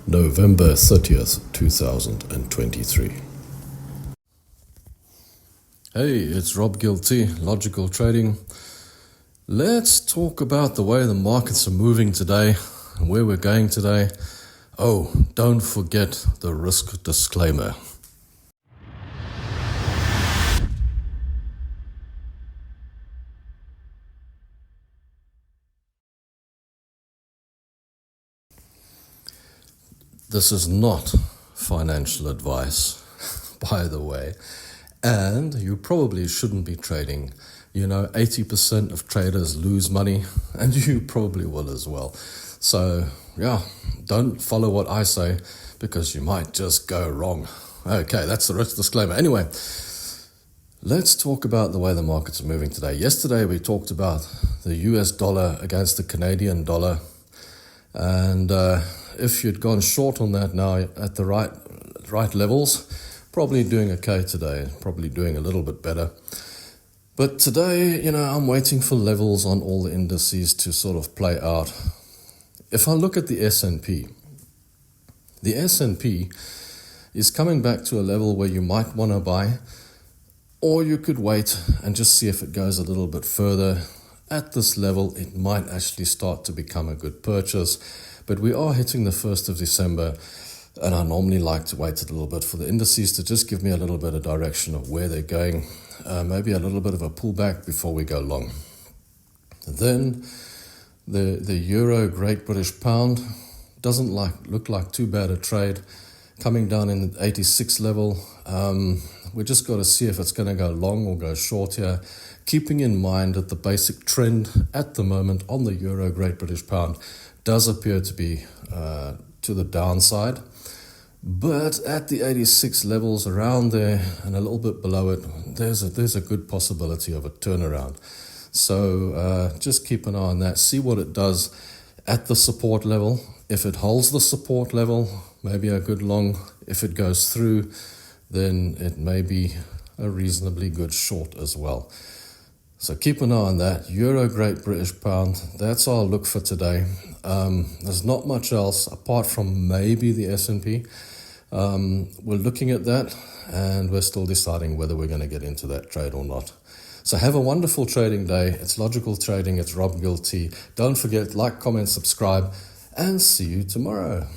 November 30th, 2023. Hey, it's Rob Gilty, Logical Trading. Let's talk about the way the markets are moving today and where we're going today. Oh, don't forget the risk disclaimer. This is not financial advice, by the way, and you probably shouldn't be trading. 80% of traders lose money, and you probably will as well. So, don't follow what I say, because you might just go wrong. Okay, that's the risk disclaimer. Anyway, let's talk about the way the markets are moving today. Yesterday, we talked about the US dollar against the Canadian dollar, and if you'd gone short on that now at the right levels, probably doing okay today, probably doing a little bit better. But today, I'm waiting for levels on all the indices to sort of play out. If I look at the S&P, the S&P is coming back to a level where you might want to buy, or you could wait and just see if it goes a little bit further. At this level, it might actually start to become a good purchase. But we are hitting the 1st of December, and I normally like to wait a little bit for the indices to just give me a little bit of direction of where they're going, maybe a little bit of a pullback before we go long. Then the Euro Great British Pound doesn't look like too bad a trade, coming down in the 86 level. We just got to see if it's going to go long or go short here, keeping in mind that the basic trend at the moment on the Euro Great British Pound does appear to be to the downside, but at the 86 levels around there and a little bit below it, there's a good possibility of a turnaround. So just keep an eye on that, see what it does at the support level. If it holds the support level, maybe a good long. If it goes through, then it may be a reasonably good short as well. So keep an eye on that. Euro Great British Pound, that's our look for today. There's not much else apart from maybe the S&P. We're looking at that, and we're still deciding whether we're going to get into that trade or not. So have a wonderful trading day. It's Logical Trading. It's Rob Gilty. Don't forget, like, comment, subscribe, and see you tomorrow.